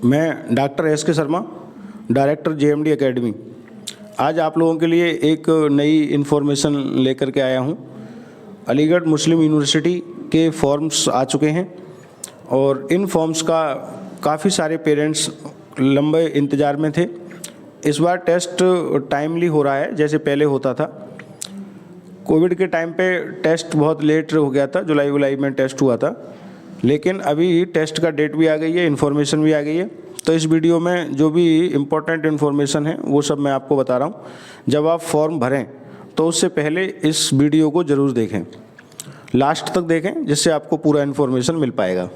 मैं doctor S के Sharma, director JMD academy. आज आप लोगों के लिए एक नई इन्फॉर्मेशन लेकर के आया हूँ। अलीगढ़ मुस्लिम यूनिवर्सिटी के फॉर्म्स आ चुके हैं और इन फॉर्म्स का काफ़ी सारे पेरेंट्स लंबे इंतज़ार में थे। इस बार टेस्ट टाइमली हो रहा है जैसे पहले होता था। कोविड के टाइम पे टेस्ट बहुत लेट हो गया था, जुलाई में टेस्ट हुआ था, लेकिन अभी टेस्ट का डेट भी आ गई है, इन्फॉर्मेशन भी आ गई है। तो इस वीडियो में जो भी इम्पोर्टेंट इन्फॉर्मेशन है वो सब मैं आपको बता रहा हूँ। जब आप फॉर्म भरें तो उससे पहले इस वीडियो को ज़रूर देखें, लास्ट तक देखें, जिससे आपको पूरा इन्फॉर्मेशन मिल पाएगा।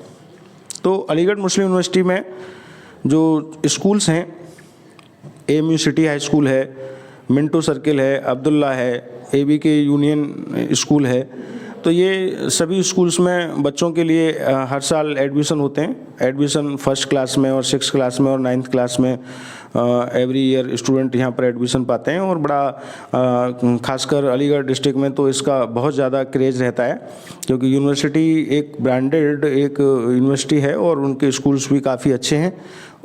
तो अलीगढ़ मुस्लिम यूनिवर्सिटी में जो स्कूल्स हैं, एएमयू सिटी हाई स्कूल है, मिंटो सर्किल है, अब्दुल्ला है, एबीके यूनियन स्कूल है। तो ये सभी स्कूल्स में बच्चों के लिए हर साल एडमिशन होते हैं। एडमिशन फर्स्ट क्लास में और 6th क्लास में और 9th क्लास में एवरी ईयर स्टूडेंट यहाँ पर एडमिशन पाते हैं और बड़ा खासकर अलीगढ़ डिस्ट्रिक्ट में तो इसका बहुत ज़्यादा क्रेज़ रहता है, क्योंकि यूनिवर्सिटी एक ब्रांडेड एक यूनिवर्सिटी है और उनके स्कूल्स भी काफ़ी अच्छे हैं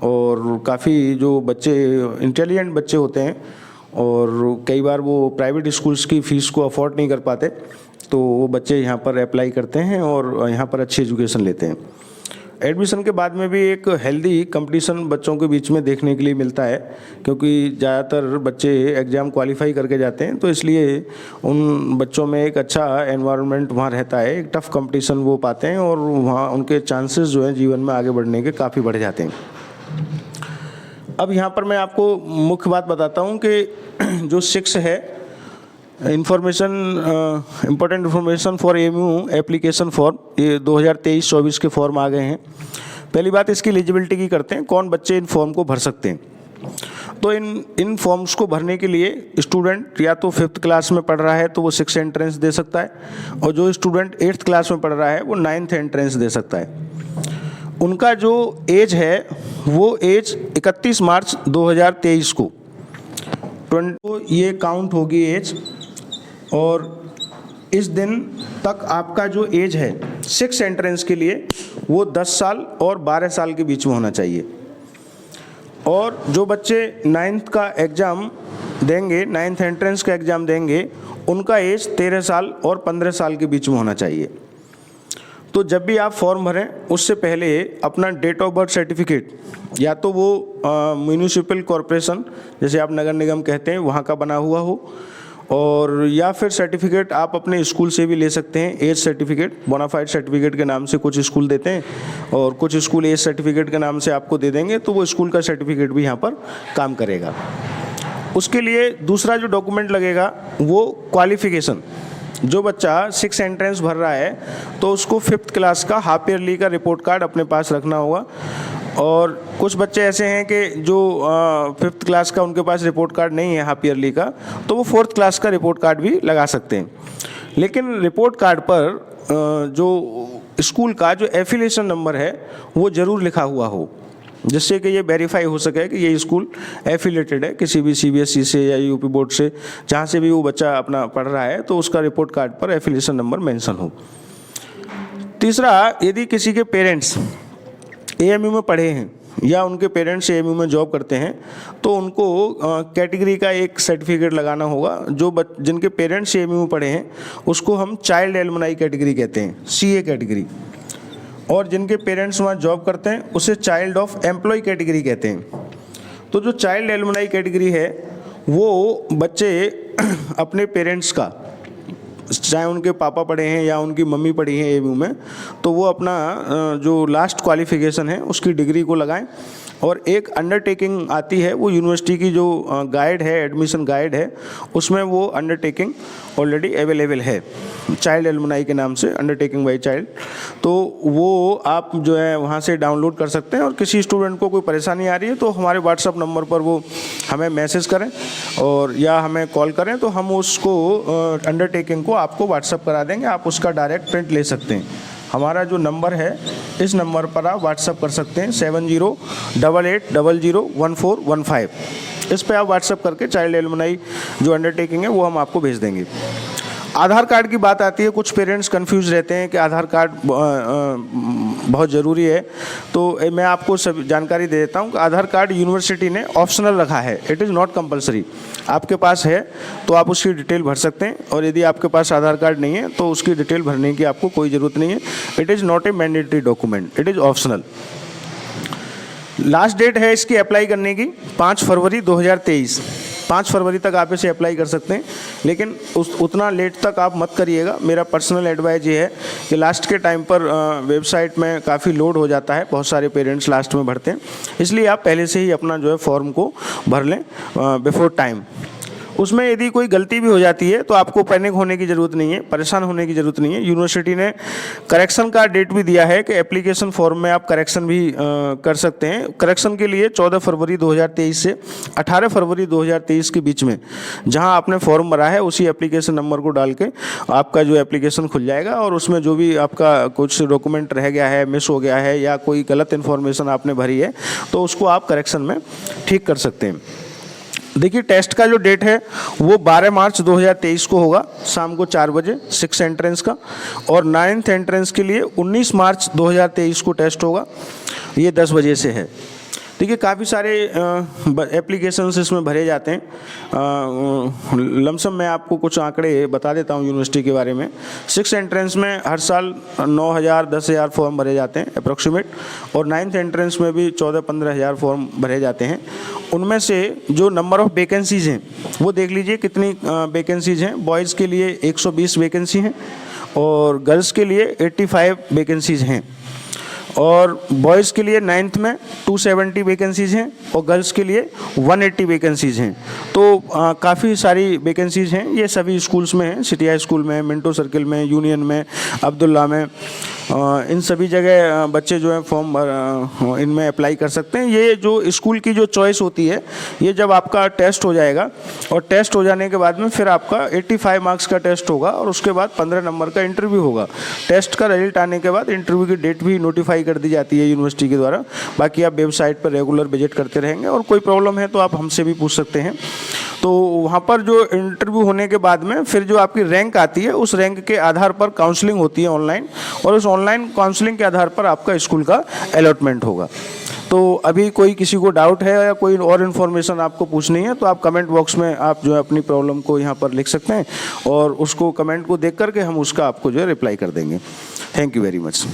और काफ़ी जो बच्चे इंटेलिजेंट बच्चे होते हैं और कई बार वो प्राइवेट स्कूल्स की फ़ीस को अफोर्ड नहीं कर पाते, तो वो बच्चे यहाँ पर अप्लाई करते हैं और यहाँ पर अच्छी एजुकेशन लेते हैं। एडमिशन के बाद में भी एक हेल्दी कंपटीशन बच्चों के बीच में देखने के लिए मिलता है, क्योंकि ज़्यादातर बच्चे एग्ज़ाम क्वालिफाई करके जाते हैं, तो इसलिए उन बच्चों में एक अच्छा एनवायरनमेंट वहाँ रहता है, एक टफ़ कंपटीशन वो पाते हैं और वहाँ उनके चांसेस जो हैं जीवन में आगे बढ़ने के काफ़ी बढ़ जाते हैं। अब यहाँ पर मैं आपको मुख्य बात बताता हूँ कि जो 6 है information, important information for AMU application form, ये 2023-24 के फॉर्म आ गए हैं। पहली बात इसकी एलिजिबिलिटी की करते हैं, कौन बच्चे इन फॉर्म को भर सकते हैं। तो इन फॉर्म्स को भरने के लिए स्टूडेंट या तो 5th क्लास में पढ़ रहा है तो वो 6th एंट्रेंस दे सकता है, और जो स्टूडेंट 8th क्लास में पढ़ रहा है वो 9th एंट्रेंस दे सकता है। उनका जो एज है वो एज 31 मार्च 2023 को ये काउंट होगी एज, और इस दिन तक आपका जो एज है 6th एंट्रेंस के लिए वो 10 साल और 12 साल के बीच में होना चाहिए। और जो बच्चे 9th का एग्ज़ाम देंगे, 9th एंट्रेंस का एग्ज़ाम देंगे, उनका एज 13 साल और 15 साल के बीच में होना चाहिए। तो जब भी आप फॉर्म भरें उससे पहले अपना डेट ऑफ बर्थ सर्टिफिकेट, या तो वो म्यूनिसिपल कॉरपोरेशन जैसे आप नगर निगम कहते हैं वहाँ का बना हुआ हो, और या फिर सर्टिफिकेट आप अपने स्कूल से भी ले सकते हैं। एज सर्टिफिकेट, बोनाफाइड सर्टिफिकेट के नाम से कुछ स्कूल देते हैं और कुछ स्कूल एज सर्टिफिकेट के नाम से आपको दे देंगे, तो वो स्कूल का सर्टिफिकेट भी यहाँ पर काम करेगा। उसके लिए दूसरा जो डॉक्यूमेंट लगेगा वो क्वालिफ़िकेशन। जो बच्चा 6th एंट्रेंस भर रहा है तो उसको 5th क्लास का हाफ ईयरली का रिपोर्ट कार्ड अपने पास रखना होगा। और कुछ बच्चे ऐसे हैं कि जो 5th क्लास का उनके पास रिपोर्ट कार्ड नहीं है हाफ ईयरली का, तो वो 4th क्लास का रिपोर्ट कार्ड भी लगा सकते हैं। लेकिन रिपोर्ट कार्ड पर जो स्कूल का जो एफिलिएशन नंबर है वो ज़रूर लिखा हुआ हो, जिससे कि ये वेरीफाई हो सके कि ये स्कूल एफिलेटेड है किसी भी सीबीएसई से या यूपी बोर्ड से, जहाँ से भी वो बच्चा अपना पढ़ रहा है, तो उसका रिपोर्ट कार्ड पर एफिलिएशन नंबर मेंशन हो। तीसरा, यदि किसी के पेरेंट्स एएमयू में पढ़े हैं या उनके पेरेंट्स एएमयू में जॉब करते हैं तो उनको कैटेगरी का एक सर्टिफिकेट लगाना होगा। जो जिनके पेरेंट्स एएमयू में पढ़े हैं उसको हम चाइल्ड एलुमनाई कैटेगरी कहते हैं, सीए कैटेगरी, और जिनके पेरेंट्स वहाँ जॉब करते हैं उसे चाइल्ड ऑफ एम्प्लॉय कैटेगरी कहते हैं। तो जो चाइल्ड एलुमनाई कैटेगरी है वो बच्चे अपने पेरेंट्स का, चाहे उनके पापा पढ़े हैं या उनकी मम्मी पढ़ी है एएमयू में, तो वो अपना जो लास्ट क्वालिफ़िकेशन है उसकी डिग्री को लगाएं। और एक अंडरटेकिंग आती है, वो यूनिवर्सिटी की जो गाइड है, एडमिशन गाइड है, उसमें वो अंडरटेकिंग ऑलरेडी अवेलेबल है, चाइल्ड एलुमनाई के नाम से, अंडरटेकिंग बाय चाइल्ड। तो वो आप जो है वहाँ से डाउनलोड कर सकते हैं। और किसी स्टूडेंट को कोई परेशानी आ रही है तो हमारे व्हाट्सअप नंबर पर वो हमें मैसेज करें और या हमें कॉल करें, तो हम उसको अंडरटेकिंग को आपको व्हाट्सअप करा देंगे, आप उसका डायरेक्ट प्रिंट ले सकते हैं। हमारा जो नंबर है इस नंबर पर आप व्हाट्सअप कर सकते हैं, 7088001415। इस पर आप व्हाट्सअप करके चाइल्ड एलुमनाई जो अंडरटेकिंग है वो हम आपको भेज देंगे। आधार कार्ड की बात आती है, कुछ पेरेंट्स कंफ्यूज रहते हैं कि आधार कार्ड बहुत ज़रूरी है। तो मैं आपको सब जानकारी दे देता हूँ कि आधार कार्ड यूनिवर्सिटी ने ऑप्शनल रखा है, इट इज़ नॉट कंपलसरी। आपके पास है तो आप उसकी डिटेल भर सकते हैं, और यदि आपके पास आधार कार्ड नहीं है तो उसकी डिटेल भरने की आपको कोई ज़रूरत नहीं है। It is not a mandatory document, it is optional. Last date है इसकी अप्लाई करने की 5 फरवरी 2023। 5 फरवरी तक आप इसे अप्लाई कर सकते हैं, लेकिन उतना लेट तक आप मत करिएगा। मेरा पर्सनल एडवाइस ये है कि लास्ट के टाइम पर वेबसाइट में काफ़ी लोड हो जाता है, बहुत सारे पेरेंट्स लास्ट में भरते हैं, इसलिए आप पहले से ही अपना जो है फॉर्म को भर लें बिफोर टाइम। उसमें यदि कोई गलती भी हो जाती है तो आपको पैनिक होने की ज़रूरत नहीं है, परेशान होने की ज़रूरत नहीं है। यूनिवर्सिटी ने करेक्शन का डेट भी दिया है कि एप्लीकेशन फॉर्म में आप करेक्शन भी कर सकते हैं। करेक्शन के लिए 14 फरवरी 2023 से 18 फरवरी 2023 के बीच में जहां आपने फॉर्म भरा है उसी एप्लीकेशन नंबर को डाल के आपका जो एप्लीकेशन खुल जाएगा, और उसमें जो भी आपका कुछ डॉक्यूमेंट रह गया है, मिस हो गया है, या कोई गलत इन्फॉर्मेशन आपने भरी है तो उसको आप करेक्शन में ठीक कर सकते हैं। देखिए, टेस्ट का जो डेट है वो 12 मार्च 2023 को होगा, शाम को 4 बजे 6 एंट्रेंस का, और 9th एंट्रेंस के लिए 19 मार्च 2023 को टेस्ट होगा, ये 10 बजे से है। देखिए, काफ़ी सारे एप्लीकेशंस इसमें भरे जाते हैं। लमसम मैं आपको कुछ आंकड़े बता देता हूँ यूनिवर्सिटी के बारे में। 6 एंट्रेंस में हर साल 9,000 10,000 फॉर्म भरे जाते हैं अप्रॉक्सीमेट, और 9th एंट्रेंस में भी 14-15 हज़ार फॉर्म भरे जाते हैं। उनमें से जो नंबर ऑफ़ वैकेंसीज़ हैं वो देख लीजिए कितनी वैकेंसीज़ हैं। बॉयज़ के लिए 120 वैकेंसी हैं, और गर्ल्स के लिए 85 वैकेंसीज़ हैं, और बॉयज़ के लिए 9th में 270 वैकेंसीज़ हैं, और गर्ल्स के लिए 180 वैकेंसीज़ हैं। तो काफ़ी सारी वैकेंसीज़ हैं। ये सभी स्कूल्स में हैं, सिटी हाई स्कूल में, मिंटो सर्किल में, यूनियन में, अब्दुल्ला में, इन सभी जगह बच्चे जो है फॉर्म इनमें अप्लाई कर सकते हैं। ये जो स्कूल की जो चॉइस होती है, ये जब आपका टेस्ट हो जाएगा, और टेस्ट हो जाने के बाद में फिर आपका 85 मार्क्स का टेस्ट होगा, और उसके बाद 15 नंबर का इंटरव्यू होगा। टेस्ट का रिजल्ट आने के बाद इंटरव्यू की डेट भी नोटिफाई कर दी जाती है यूनिवर्सिटी के द्वारा। बाकी आप वेबसाइट पर रेगुलर विजिट करते रहेंगे, और कोई प्रॉब्लम है तो आप हमसे भी पूछ सकते हैं। तो वहाँ पर जो इंटरव्यू होने के बाद में फिर जो आपकी रैंक आती है, उस रैंक के आधार पर काउंसलिंग होती है ऑनलाइन, और उस ऑनलाइन काउंसलिंग के आधार पर आपका स्कूल का अलॉटमेंट होगा। तो अभी कोई किसी को डाउट है या कोई और इन्फॉर्मेशन आपको पूछनी है तो आप कमेंट बॉक्स में आप जो है अपनी प्रॉब्लम को यहाँ पर लिख सकते हैं, और उसको कमेंट को देख करके हम उसका आपको जो है रिप्लाई कर देंगे। Thank you very much.